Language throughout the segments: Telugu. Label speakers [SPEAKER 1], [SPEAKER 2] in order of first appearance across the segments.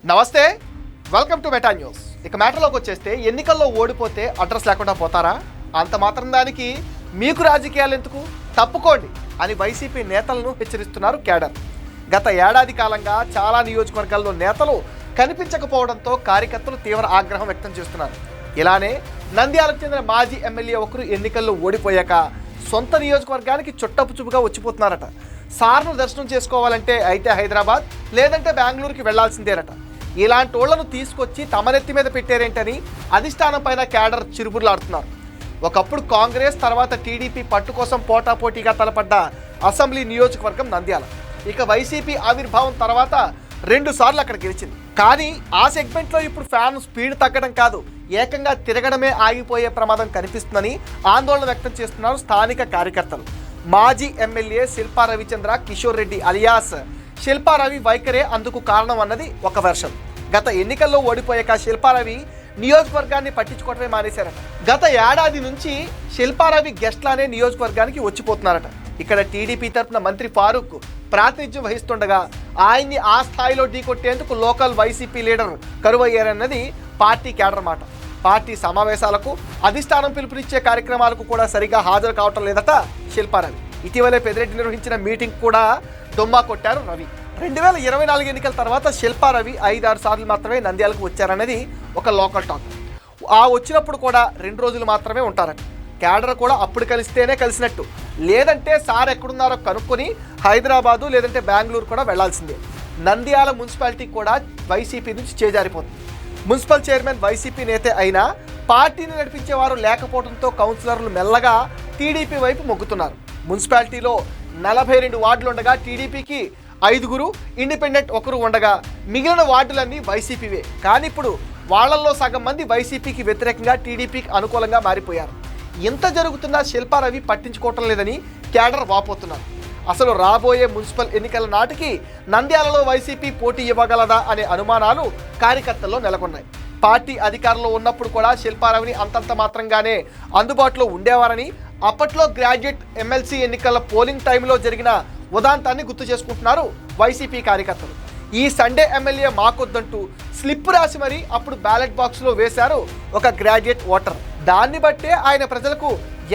[SPEAKER 1] నమస్తే, వెల్కమ్ టు మెటా న్యూస్. ఇక మ్యాటర్లోకి వచ్చేస్తే ఎన్నికల్లో ఓడిపోతే అడ్రస్ లేకుండా పోతారా? అంత మాత్రం దానికి మీకు రాజకీయాలు ఎందుకు, తప్పుకోండి అని వైసీపీ నేతలను హెచ్చరిస్తున్నారు కేడర్. గత ఏడాది కాలంగా చాలా నియోజకవర్గాల్లో నేతలు కనిపించకపోవడంతో కార్యకర్తలు తీవ్ర ఆగ్రహం వ్యక్తం చేస్తున్నారు. ఇలానే నంద్యాలకు చెందిన మాజీ ఎమ్మెల్యే ఒకరు ఎన్నికల్లో ఓడిపోయాక సొంత నియోజకవర్గానికి చుట్టపుచుపుగా వచ్చిపోతున్నారట. సార్ను దర్శనం చేసుకోవాలంటే అయితే హైదరాబాద్ లేదంటే బెంగళూరుకి వెళ్లాల్సిందేనట. ఇలాంటి ఓళ్లను తీసుకొచ్చి తమ నెత్తి మీద పెట్టారేంటని అధిష్టానం పైన కేడర్ చిరుబుర్లాడుతున్నారు. ఒకప్పుడు కాంగ్రెస్ తర్వాత టీడీపీ పట్టు కోసం పోటాపోటీగా తలపడ్డ అసెంబ్లీ నియోజకవర్గం నంద్యాల. ఇక వైసీపీ ఆవిర్భావం తర్వాత 2 సార్లు అక్కడ గెలిచింది. కానీ ఆ సెగ్మెంట్లో ఇప్పుడు ఫ్యాన్ స్పీడ్ తగ్గడం కాదు, ఏకంగా తిరగడమే ఆగిపోయే ప్రమాదం కనిపిస్తుందని ఆందోళన వ్యక్తం చేస్తున్నారు స్థానిక కార్యకర్తలు. మాజీ ఎమ్మెల్యే శిల్పా రవిచంద్ర కిషోర్ రెడ్డి అలియాస్ శిల్పారవి వైఖరే అందుకు కారణం అన్నది ఒక వెర్షన్. గత ఎన్నికల్లో ఓడిపోయాక శిల్పారవి నియోజకవర్గాన్ని పట్టించుకోవటమే మానేశారట. గత ఏడాది నుంచి శిల్పారవి గెస్ట్లానే నియోజకవర్గానికి వచ్చిపోతున్నారట. ఇక్కడ టీడీపీ తరఫున మంత్రి ఫారూక్ ప్రాతినిధ్యం వహిస్తుండగా ఆయన్ని ఆ స్థాయిలో ఢీకొట్టేందుకు లోకల్ వైసీపీ లీడర్ కరువయ్యారన్నది పార్టీ కేడర్ మాట. పార్టీ సమావేశాలకు అధిష్టానం పిలుపునిచ్చే కార్యక్రమాలకు కూడా సరిగా హాజరు కావటం లేదట శిల్పారవి. ఇటీవలే పెద్దిరెడ్డి నిర్వహించిన మీటింగ్ కూడా డొమ్మా కొట్టారు రవి. 2024 ఎన్నికల తర్వాత శిల్పారవి 5-6 సార్లు మాత్రమే నంద్యాలకు వచ్చారనేది ఒక లోకల్ టాక్. ఆ వచ్చినప్పుడు కూడా 2 రోజులు మాత్రమే ఉంటారట. కేడర్ కూడా అప్పుడు కలిస్తేనే కలిసినట్టు, లేదంటే సార్ ఎక్కడున్నారో కనుక్కొని హైదరాబాదు లేదంటే బెంగళూరు కూడా వెళ్లాల్సిందే. నంద్యాల మున్సిపాలిటీ కూడా వైసీపీ నుంచి చేజారిపోతుంది. మున్సిపల్ చైర్మన్ వైసీపీ నేతే అయినా పార్టీని నడిపించేవారు లేకపోవడంతో కౌన్సిలర్లు మెల్లగా టీడీపీ వైపు మొగ్గుతున్నారు. మున్సిపాలిటీలో 42 వార్డులు ఉండగా టీడీపీకి 5, ఇండిపెండెంట్ 1 ఉండగా మిగిలిన వార్డులన్నీ వైసీపీవే. కానీ ఇప్పుడు వాళ్లల్లో సగం మంది వైసీపీకి వ్యతిరేకంగా టీడీపీకి అనుకూలంగా మారిపోయారు. ఇంత జరుగుతున్నా శిల్పారవి పట్టించుకోవటం లేదని కేడర్ వాపోతున్నారు. అసలు రాబోయే మున్సిపల్ ఎన్నికల నాటికి నంద్యాలలో వైసీపీ పోటీ ఇవ్వగలదా అనే అనుమానాలు కార్యకర్తల్లో నెలకొన్నాయి. పార్టీ అధికారంలో ఉన్నప్పుడు కూడా శిల్పారవిని అంతంత మాత్రంగానే అందుబాటులో ఉండేవారని, అప్పట్లో గ్రాడ్యుయేట్ ఎమ్మెల్సీ ఎన్నికల పోలింగ్ టైంలో జరిగిన ఉదాంతాన్ని గుర్తు చేసుకుంటున్నారు వైసీపీ కార్యకర్తలు. ఈ సండే ఎమ్మెల్యే మాకొద్దంటూ స్లిప్ రాసి మరీ అప్పుడు బ్యాలెట్ బాక్స్లో వేశారు ఒక గ్రాడ్యుయేట్ ఓటర్. దాన్ని బట్టే ఆయన ప్రజలకు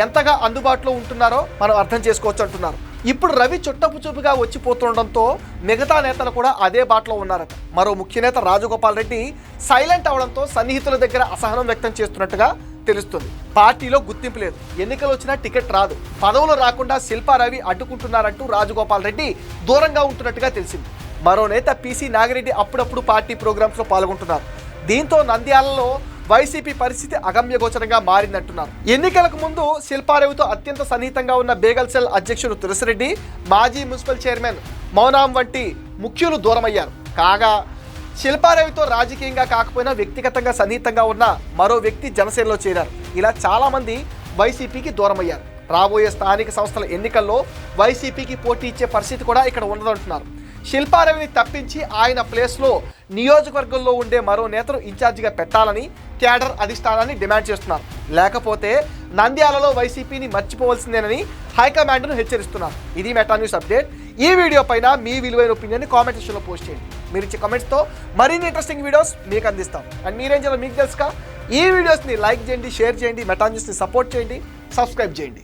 [SPEAKER 1] ఎంతగా అందుబాటులో ఉంటున్నారో మనం అర్థం చేసుకోవచ్చు అంటున్నారు. ఇప్పుడు రవి చుట్టపుచూపుగా వచ్చిపోతుండడంతో మిగతా నేతలు కూడా అదే బాటలో ఉన్నారట. మరో ముఖ్య నేత రాజగోపాల్ రెడ్డి సైలెంట్ అవడంతో సన్నిహితుల దగ్గర అసహనం వ్యక్తం చేస్తున్నట్టుగా తెలుస్తుంది. పార్టీలో గుర్తింపు లేదు, ఎన్నికలు వచ్చినా టికెట్ రాదు, పదవులు రాకుండా శిల్పారవి అడ్డుకుంటున్నారంటూ రాజగోపాల్ రెడ్డి దూరంగా ఉంటున్నట్టుగా తెలిసింది. మరో నేత పీసీ నాగిరెడ్డి అప్పుడప్పుడు పార్టీ ప్రోగ్రామ్స్లో పాల్గొంటున్నారు. దీంతో నంద్యాలలో వైసీపీ పరిస్థితి అగమ్యగోచరంగా మారిందంటున్నారు. ఎన్నికలకు ముందు శిల్పారవితో అత్యంత సన్నిహితంగా ఉన్న బేగల్ సెల్ అధ్యక్షుడు తులసిరెడ్డి, మాజీ మున్సిపల్ చైర్మన్ మౌనాం వంటి ముఖ్యులు దూరమయ్యారు. కాగా శిల్పారవితో రాజకీయంగా కాకపోయినా వ్యక్తిగతంగా సన్నిహితంగా ఉన్న మరో వ్యక్తి జనసేనలో చేరారు. ఇలా చాలామంది వైసీపీకి దూరమయ్యారు. రాబోయే స్థానిక సంస్థల ఎన్నికల్లో వైసీపీకి పోటీ ఇచ్చే పరిస్థితి కూడా ఇక్కడ ఉండదంటున్నారు. శిల్పారవిని తప్పించి ఆయన ప్లేస్లో నియోజకవర్గంలో ఉండే మరో నేతను ఇన్ఛార్జిగా పెట్టాలని కేడర్ అధిష్టానాన్ని డిమాండ్ చేస్తున్నారు. లేకపోతే నంద్యాలలో వైసీపీని మర్చిపోవాల్సిందేనని హైకమాండ్ను హెచ్చరిస్తున్నారు. ఇది మెటా న్యూస్ అప్డేట్. ఈ వీడియో పైన మీ విలువైన ఒపీనియన్ని కామెంట్ సెక్షన్లో పోస్ట్ చేయండి. మీరు ఇచ్చే కామెంట్స్తో మరిన్ని ఇంట్రెస్టింగ్ వీడియోస్ మీకు అందిస్తాం. అండ్ మీరేం చేయాలో మీకు తెలుసుగా, ఈ వీడియోస్ని లైక్ చేయండి, షేర్ చేయండి, మెటా న్యూస్ని సపోర్ట్ చేయండి, సబ్స్క్రైబ్ చేయండి.